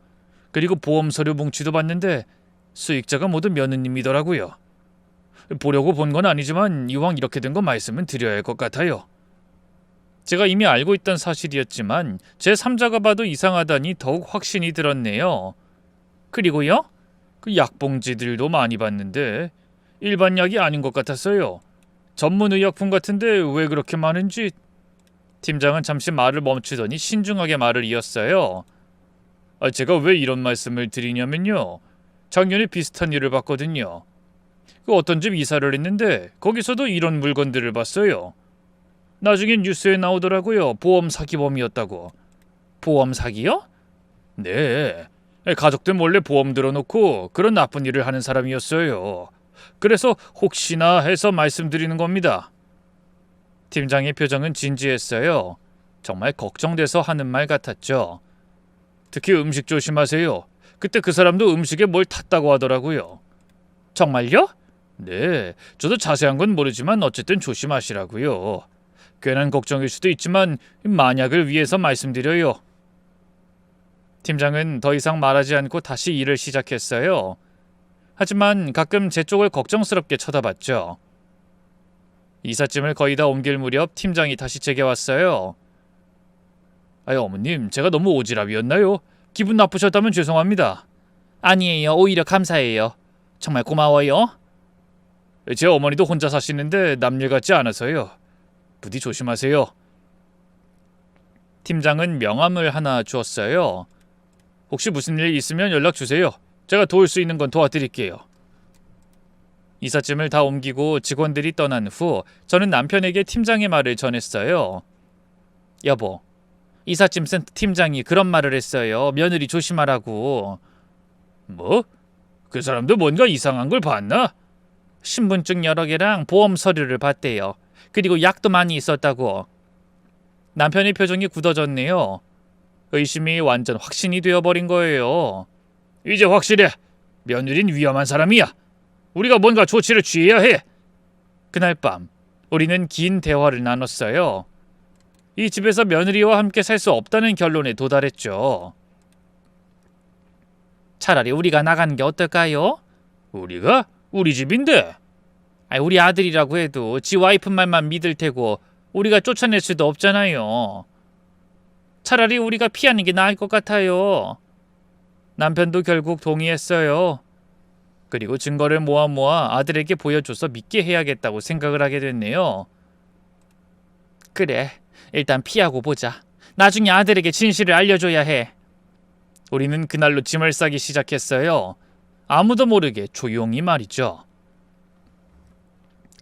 그리고 보험서류 뭉치도 봤는데 수익자가 모두 며느님이더라고요. 보려고 본 건 아니지만 이왕 이렇게 된 거 말씀은 드려야 할 것 같아요. 제가 이미 알고 있던 사실이었지만 제 3자가 봐도 이상하다니 더욱 확신이 들었네요. 그리고요? 그 약봉지들도 많이 봤는데 일반 약이 아닌 것 같았어요. 전문 의약품 같은데 왜 그렇게 많은지. 팀장은 잠시 말을 멈추더니 신중하게 말을 이었어요. 제가 왜 이런 말씀을 드리냐면요. 작년에 비슷한 일을 봤거든요. 그 어떤 집 이사를 했는데 거기서도 이런 물건들을 봤어요. 나중에 뉴스에 나오더라고요. 보험 사기범이었다고. 보험 사기요? 네. 가족들 몰래 보험 들어놓고 그런 나쁜 일을 하는 사람이었어요. 그래서 혹시나 해서 말씀드리는 겁니다. 팀장의 표정은 진지했어요. 정말 걱정돼서 하는 말 같았죠. 특히 음식 조심하세요. 그때 그 사람도 음식에 뭘 탔다고 하더라고요. 정말요? 네, 저도 자세한 건 모르지만 어쨌든 조심하시라고요. 괜한 걱정일 수도 있지만 만약을 위해서 말씀드려요. 팀장은 더 이상 말하지 않고 다시 일을 시작했어요. 하지만 가끔 제 쪽을 걱정스럽게 쳐다봤죠. 이삿짐을 거의 다 옮길 무렵 팀장이 다시 제게 왔어요. 어머님, 제가 너무 오지랖이었나요? 기분 나쁘셨다면 죄송합니다. 아니에요, 오히려 감사해요. 정말 고마워요. 제 어머니도 혼자 사시는데 남일 같지 않아서요. 부디 조심하세요. 팀장은 명함을 하나 주었어요. 혹시 무슨 일 있으면 연락 주세요. 제가 도울 수 있는 건 도와드릴게요. 이삿짐을 다 옮기고 직원들이 떠난 후 저는 남편에게 팀장의 말을 전했어요. 여보, 이삿짐 센터 팀장이 그런 말을 했어요. 며느리 조심하라고. 뭐? 그 사람도 뭔가 이상한 걸 봤나? 신분증 여러 개랑 보험 서류를 봤대요. 그리고 약도 많이 있었다고. 남편의 표정이 굳어졌네요. 의심이 완전 확신이 되어버린 거예요. 이제 확실해. 며느린 위험한 사람이야. 우리가 뭔가 조치를 취해야 해. 그날 밤 우리는 긴 대화를 나눴어요. 이 집에서 며느리와 함께 살 수 없다는 결론에 도달했죠. 차라리 우리가 나가는 게 어떨까요? 우리가? 우리 집인데. 우리 아들이라고 해도 지 와이프 말만 믿을 테고 우리가 쫓아낼 수도 없잖아요. 차라리 우리가 피하는 게 나을 것 같아요. 남편도 결국 동의했어요. 그리고 증거를 모아 아들에게 보여줘서 믿게 해야겠다고 생각을 하게 됐네요. 그래, 일단 피하고 보자. 나중에 아들에게 진실을 알려줘야 해. 우리는 그날로 짐을 싸기 시작했어요. 아무도 모르게 조용히 말이죠.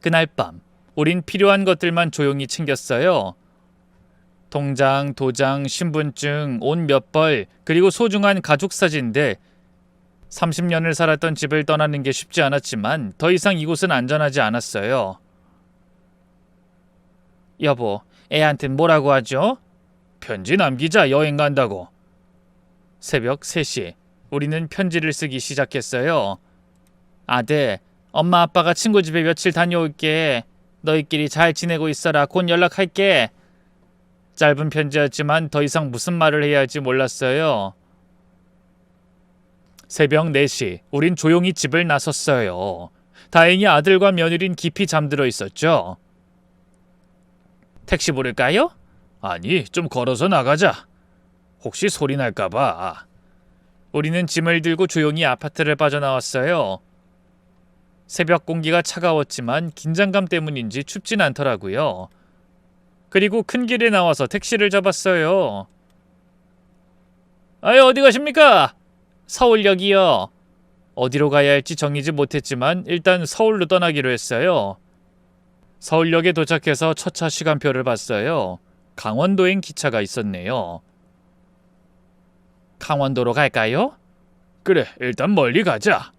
그날 밤 우린 필요한 것들만 조용히 챙겼어요. 통장, 도장, 신분증, 옷 몇 벌, 그리고 소중한 가족 사진들. 30년을 살았던 집을 떠나는 게 쉽지 않았지만 더 이상 이곳은 안전하지 않았어요. 여보, 애한테 뭐라고 하죠? 편지 남기자, 여행 간다고. 새벽 3시 우리는 편지를 쓰기 시작했어요. 아들, 엄마 아빠가 친구 집에 며칠 다녀올게. 너희끼리 잘 지내고 있어라. 곧 연락할게. 짧은 편지였지만 더 이상 무슨 말을 해야 할지 몰랐어요. 새벽 4시 우린 조용히 집을 나섰어요. 다행히 아들과 며느린 깊이 잠들어 있었죠. 택시 부를까요? 아니, 좀 걸어서 나가자. 혹시 소리 날까봐. 우리는 짐을 들고 조용히 아파트를 빠져나왔어요. 새벽 공기가 차가웠지만 긴장감 때문인지 춥진 않더라고요. 그리고 큰 길에 나와서 택시를 잡았어요. 어디 가십니까? 서울역이요. 어디로 가야 할지 정하지 못했지만 일단 서울로 떠나기로 했어요. 서울역에 도착해서 첫차 시간표를 봤어요. 강원도행 기차가 있었네요. 강원도로 갈까요? 그래, 일단 멀리 가자.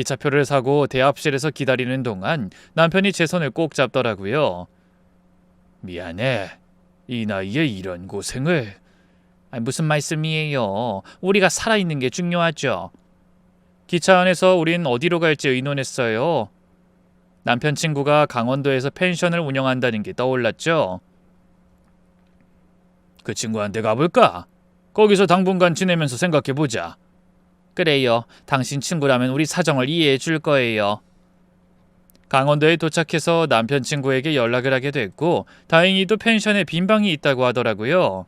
기차표를 사고 대합실에서 기다리는 동안 남편이 제 손을 꼭 잡더라고요. 미안해. 이 나이에 이런 고생을. 무슨 말씀이에요. 우리가 살아있는 게 중요하죠. 기차 안에서 우린 어디로 갈지 의논했어요. 남편 친구가 강원도에서 펜션을 운영한다는 게 떠올랐죠. 그 친구한테 가볼까? 거기서 당분간 지내면서 생각해보자. 그래요. 당신 친구라면 우리 사정을 이해해 줄 거예요. 강원도에 도착해서 남편 친구에게 연락을 하게 됐고 다행히도 펜션에 빈 방이 있다고 하더라고요.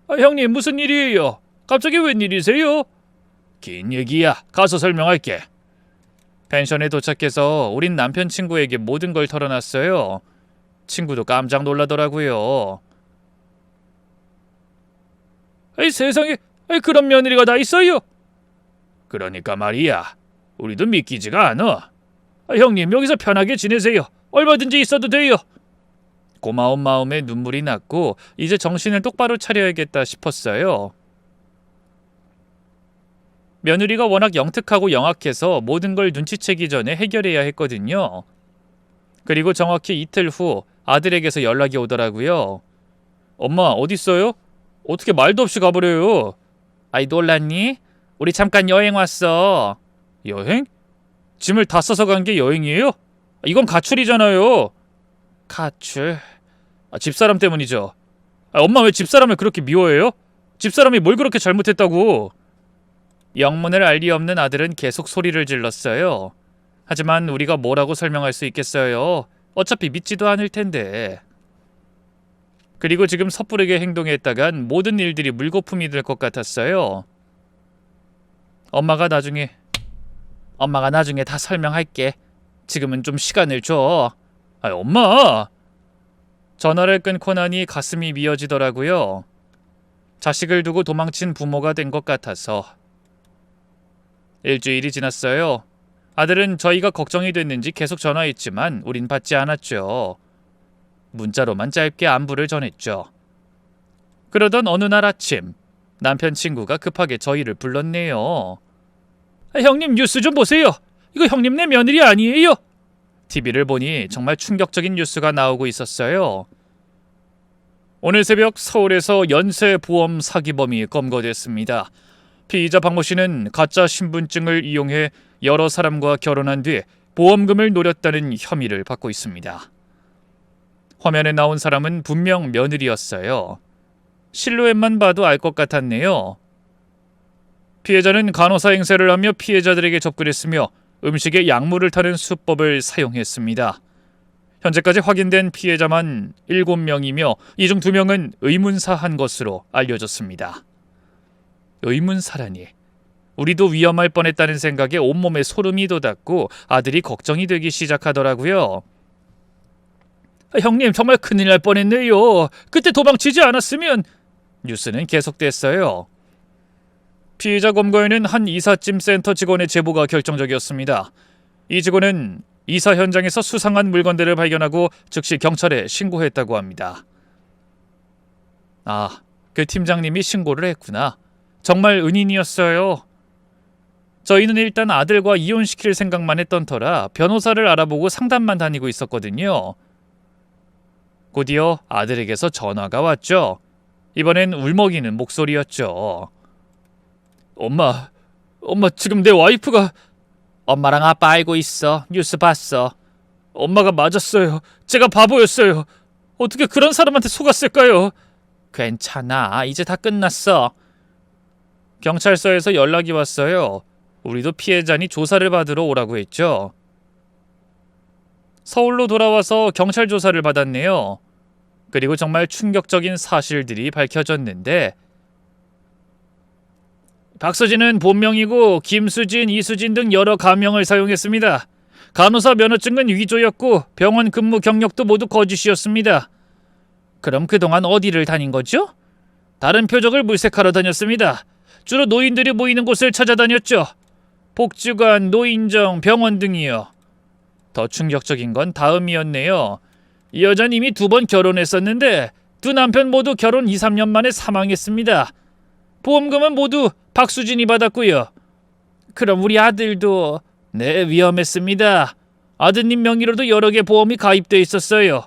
형님 무슨 일이에요? 갑자기 웬일이세요? 긴 얘기야. 가서 설명할게. 펜션에 도착해서 우린 남편 친구에게 모든 걸 털어놨어요. 친구도 깜짝 놀라더라고요. 세상에, 그런 며느리가 다 있어요? 그러니까 말이야. 우리도 믿기지가 않아. 형님 여기서 편하게 지내세요. 얼마든지 있어도 돼요. 고마운 마음에 눈물이 났고 이제 정신을 똑바로 차려야겠다 싶었어요. 며느리가 워낙 영특하고 영악해서 모든 걸 눈치채기 전에 해결해야 했거든요. 그리고 정확히 이틀 후 아들에게서 연락이 오더라고요. 엄마 어딨어요? 어떻게 말도 없이 가버려요? 아이 놀랐니? 우리 잠깐 여행 왔어. 여행? 짐을 다 싸서 간 게 여행이에요? 이건 가출이잖아요. 가출? 집사람 때문이죠. 엄마 왜 집사람을 그렇게 미워해요? 집사람이 뭘 그렇게 잘못했다고. 영문을 알 리 없는 아들은 계속 소리를 질렀어요. 하지만 우리가 뭐라고 설명할 수 있겠어요. 어차피 믿지도 않을 텐데. 그리고 지금 섣부르게 행동했다간 모든 일들이 물거품이 될 것 같았어요. 엄마가 나중에 다 설명할게. 지금은 좀 시간을 줘. 엄마! 전화를 끊고 나니 가슴이 미어지더라고요. 자식을 두고 도망친 부모가 된 것 같아서. 일주일이 지났어요. 아들은 저희가 걱정이 됐는지 계속 전화했지만 우린 받지 않았죠. 문자로만 짧게 안부를 전했죠. 그러던 어느 날 아침 남편 친구가 급하게 저희를 불렀네요. 형님 뉴스 좀 보세요. 이거 형님네 며느리 아니에요? TV를 보니 정말 충격적인 뉴스가 나오고 있었어요. 오늘 새벽 서울에서 연쇄보험 사기범이 검거됐습니다. 피의자 박모 씨는 가짜 신분증을 이용해 여러 사람과 결혼한 뒤 보험금을 노렸다는 혐의를 받고 있습니다. 화면에 나온 사람은 분명 며느리였어요. 실루엣만 봐도 알 것 같았네요. 피해자는 간호사 행세를 하며 피해자들에게 접근했으며 음식에 약물을 타는 수법을 사용했습니다. 현재까지 확인된 피해자만 7명이며 이 중 2명은 의문사한 것으로 알려졌습니다. 의문사라니. 우리도 위험할 뻔했다는 생각에 온몸에 소름이 돋았고 아들이 걱정이 되기 시작하더라고요. 형님 정말 큰일 날 뻔했네요. 그때 도망치지 않았으면. 뉴스는 계속됐어요. 피의자 검거에는 한 이삿짐 센터 직원의 제보가 결정적이었습니다. 이 직원은 이사 현장에서 수상한 물건들을 발견하고 즉시 경찰에 신고했다고 합니다. 그 팀장님이 신고를 했구나. 정말 은인이었어요. 저희는 일단 아들과 이혼시킬 생각만 했던 터라 변호사를 알아보고 상담만 다니고 있었거든요. 곧이어 아들에게서 전화가 왔죠. 이번엔 울먹이는 목소리였죠. 엄마 지금 내 와이프가. 엄마랑 아빠 알고 있어. 뉴스 봤어. 엄마가 맞았어요. 제가 바보였어요. 어떻게 그런 사람한테 속았을까요? 괜찮아. 이제 다 끝났어. 경찰서에서 연락이 왔어요. 우리도 피해자니 조사를 받으러 오라고 했죠. 서울로 돌아와서 경찰 조사를 받았네요. 그리고 정말 충격적인 사실들이 밝혀졌는데 박서진은 본명이고 김수진, 이수진 등 여러 가명을 사용했습니다. 간호사 면허증은 위조였고 병원 근무 경력도 모두 거짓이었습니다. 그럼 그동안 어디를 다닌 거죠? 다른 표적을 물색하러 다녔습니다. 주로 노인들이 모이는 곳을 찾아다녔죠. 복지관, 노인정, 병원 등이요. 더 충격적인 건 다음이었네요. 이 여자는 이미 2번 결혼했었는데 두 남편 모두 결혼 2, 3년 만에 사망했습니다. 보험금은 모두 박수진이 받았고요. 그럼 우리 아들도. 네, 위험했습니다. 아드님 명의로도 여러 개 보험이 가입돼 있었어요.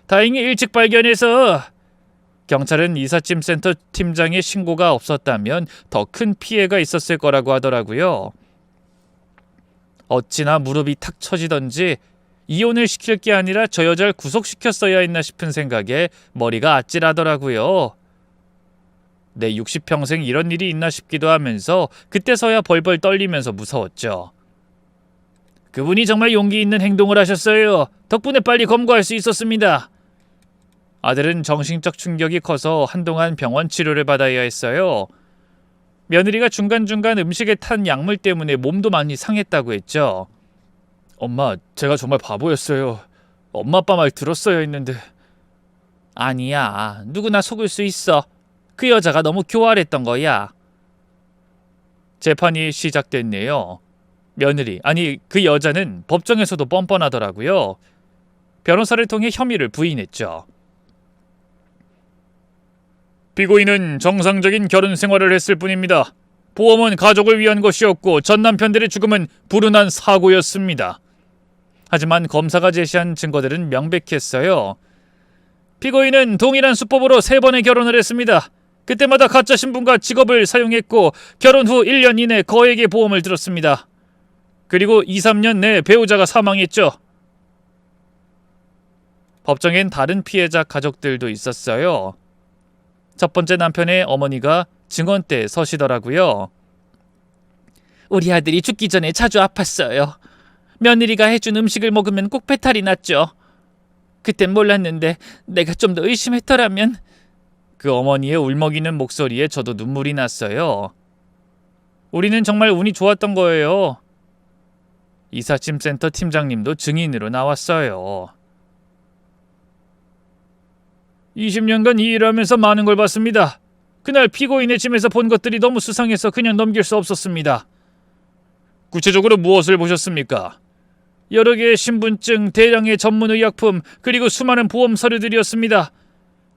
다행히 일찍 발견해서. 경찰은 이삿짐 센터 팀장의 신고가 없었다면 더 큰 피해가 있었을 거라고 하더라고요. 어찌나 무릎이 탁 처지던지 이혼을 시킬 게 아니라 저 여자를 구속시켰어야 했나 싶은 생각에 머리가 아찔하더라고요. 내 60평생 이런 일이 있나 싶기도 하면서 그때서야 벌벌 떨리면서 무서웠죠. 그분이 정말 용기 있는 행동을 하셨어요. 덕분에 빨리 검거할 수 있었습니다. 아들은 정신적 충격이 커서 한동안 병원 치료를 받아야 했어요. 며느리가 중간중간 음식에 탄 약물 때문에 몸도 많이 상했다고 했죠. 엄마, 제가 정말 바보였어요. 엄마 아빠 말 들었어야 했는데. 아니야, 누구나 속을 수 있어. 그 여자가 너무 교활했던 거야. 재판이 시작됐네요. 며느리, 아니 그 여자는 법정에서도 뻔뻔하더라고요. 변호사를 통해 혐의를 부인했죠. 피고인은 정상적인 결혼 생활을 했을 뿐입니다. 보험은 가족을 위한 것이었고 전 남편들의 죽음은 불운한 사고였습니다. 하지만 검사가 제시한 증거들은 명백했어요. 피고인은 동일한 수법으로 3번의 결혼을 했습니다. 그때마다 가짜 신분과 직업을 사용했고 결혼 후 1년 이내 거액의 보험을 들었습니다. 그리고 2-3년 내에 배우자가 사망했죠. 법정엔 다른 피해자 가족들도 있었어요. 첫 번째 남편의 어머니가 증언대에 서시더라고요. 우리 아들이 죽기 전에 자주 아팠어요. 며느리가 해준 음식을 먹으면 꼭 배탈이 났죠. 그땐 몰랐는데 내가 좀 더 의심했더라면. 그 어머니의 울먹이는 목소리에 저도 눈물이 났어요. 우리는 정말 운이 좋았던 거예요. 이삿짐 센터 팀장님도 증인으로 나왔어요. 20년간 이 일을 하면서 많은 걸 봤습니다. 그날 피고인의 짐에서 본 것들이 너무 수상해서 그냥 넘길 수 없었습니다. 구체적으로 무엇을 보셨습니까? 여러 개의 신분증, 대량의 전문 의약품, 그리고 수많은 보험 서류들이었습니다.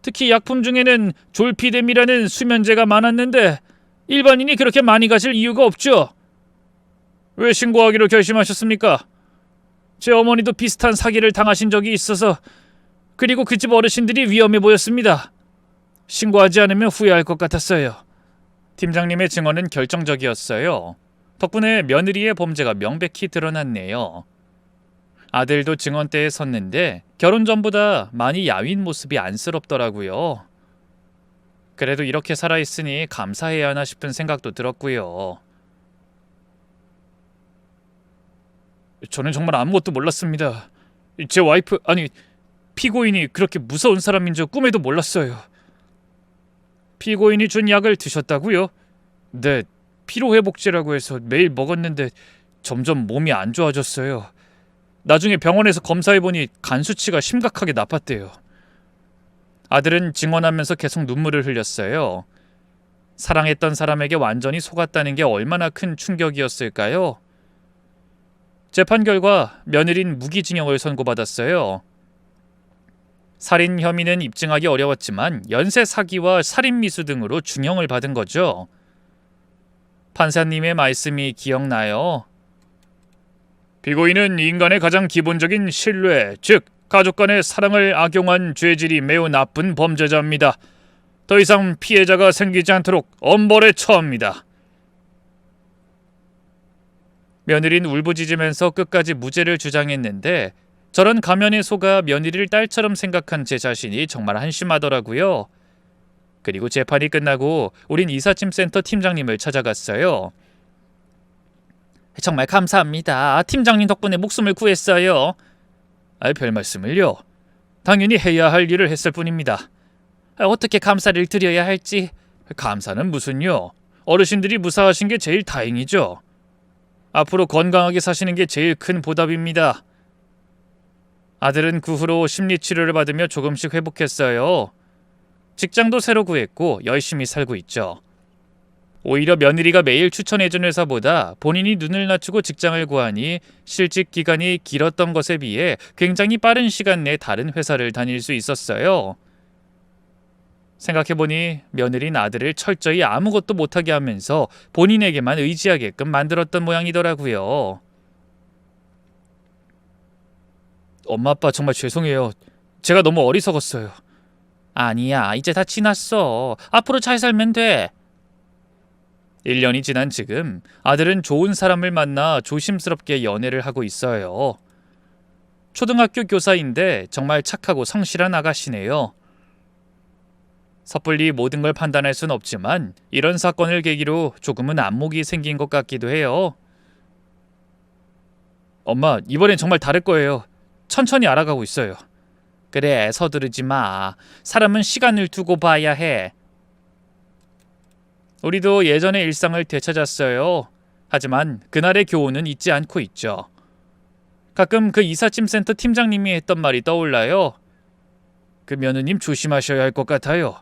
특히 약품 중에는 졸피뎀이라는 수면제가 많았는데 일반인이 그렇게 많이 가질 이유가 없죠. 왜 신고하기로 결심하셨습니까? 제 어머니도 비슷한 사기를 당하신 적이 있어서, 그리고 그 집 어르신들이 위험해 보였습니다. 신고하지 않으면 후회할 것 같았어요. 팀장님의 증언은 결정적이었어요. 덕분에 며느리의 범죄가 명백히 드러났네요. 아들도 증언대에 섰는데 결혼 전보다 많이 야윈 모습이 안쓰럽더라고요. 그래도 이렇게 살아있으니 감사해야 하나 싶은 생각도 들었고요. 저는 정말 아무것도 몰랐습니다. 제 와이프, 아니 피고인이 그렇게 무서운 사람인 줄 꿈에도 몰랐어요. 피고인이 준 약을 드셨다고요? 네, 피로회복제라고 해서 매일 먹었는데 점점 몸이 안 좋아졌어요. 나중에 병원에서 검사해보니 간 수치가 심각하게 나빴대요. 아들은 증언하면서 계속 눈물을 흘렸어요. 사랑했던 사람에게 완전히 속았다는 게 얼마나 큰 충격이었을까요? 재판 결과 며느린 무기징역을 선고받았어요. 살인 혐의는 입증하기 어려웠지만 연쇄 사기와 살인미수 등으로 중형을 받은 거죠. 판사님의 말씀이 기억나요. 피고인은 인간의 가장 기본적인 신뢰, 즉 가족 간의 사랑을 악용한 죄질이 매우 나쁜 범죄자입니다. 더 이상 피해자가 생기지 않도록 엄벌에 처합니다. 며느린 울부짖으면서 끝까지 무죄를 주장했는데 저런 가면에 속아 며느리를 딸처럼 생각한 제 자신이 정말 한심하더라고요. 그리고 재판이 끝나고 우린 이삿짐 센터 팀장님을 찾아갔어요. 정말 감사합니다. 팀장님 덕분에 목숨을 구했어요. 별 말씀을요. 당연히 해야 할 일을 했을 뿐입니다. 어떻게 감사를 드려야 할지. 감사는 무슨요. 어르신들이 무사하신 게 제일 다행이죠. 앞으로 건강하게 사시는 게 제일 큰 보답입니다. 아들은 그 후로 심리치료를 받으며 조금씩 회복했어요. 직장도 새로 구했고 열심히 살고 있죠. 오히려 며느리가 매일 추천해준 회사보다 본인이 눈을 낮추고 직장을 구하니 실직 기간이 길었던 것에 비해 굉장히 빠른 시간 내에 다른 회사를 다닐 수 있었어요. 생각해보니 며느리는 아들을 철저히 아무것도 못하게 하면서 본인에게만 의지하게끔 만들었던 모양이더라고요. 엄마 아빠 정말 죄송해요. 제가 너무 어리석었어요. 아니야, 이제 다 지났어. 앞으로 잘 살면 돼. 1년이 지난 지금 아들은 좋은 사람을 만나 조심스럽게 연애를 하고 있어요. 초등학교 교사인데 정말 착하고 성실한 아가씨네요. 섣불리 모든 걸 판단할 순 없지만 이런 사건을 계기로 조금은 안목이 생긴 것 같기도 해요. 엄마, 이번엔 정말 다를 거예요. 천천히 알아가고 있어요. 그래, 서두르지 마. 사람은 시간을 두고 봐야 해. 우리도 예전의 일상을 되찾았어요. 하지만 그날의 교훈은 잊지 않고 있죠. 가끔 그 이삿짐 센터 팀장님이 했던 말이 떠올라요. 그 며느님 조심하셔야 할 것 같아요.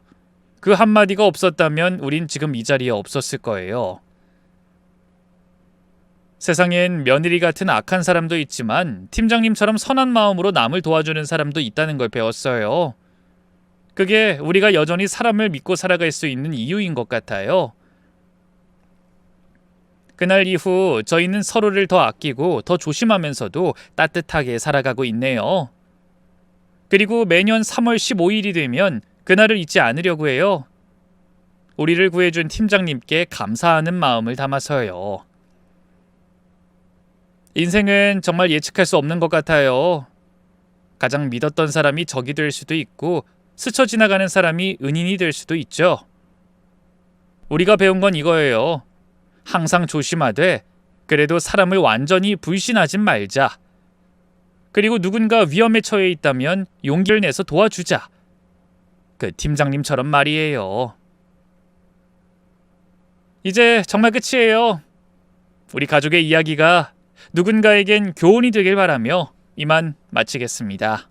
그 한마디가 없었다면 우린 지금 이 자리에 없었을 거예요. 세상엔 며느리 같은 악한 사람도 있지만 팀장님처럼 선한 마음으로 남을 도와주는 사람도 있다는 걸 배웠어요. 그게 우리가 여전히 사람을 믿고 살아갈 수 있는 이유인 것 같아요. 그날 이후 저희는 서로를 더 아끼고 더 조심하면서도 따뜻하게 살아가고 있네요. 그리고 매년 3월 15일이 되면 그날을 잊지 않으려고 해요. 우리를 구해준 팀장님께 감사하는 마음을 담아서요. 인생은 정말 예측할 수 없는 것 같아요. 가장 믿었던 사람이 적이 될 수도 있고 스쳐 지나가는 사람이 은인이 될 수도 있죠. 우리가 배운 건 이거예요. 항상 조심하되 그래도 사람을 완전히 불신하진 말자. 그리고 누군가 위험에 처해 있다면 용기를 내서 도와주자. 그 팀장님처럼 말이에요. 이제 정말 끝이에요. 우리 가족의 이야기가 누군가에겐 교훈이 되길 바라며 이만 마치겠습니다.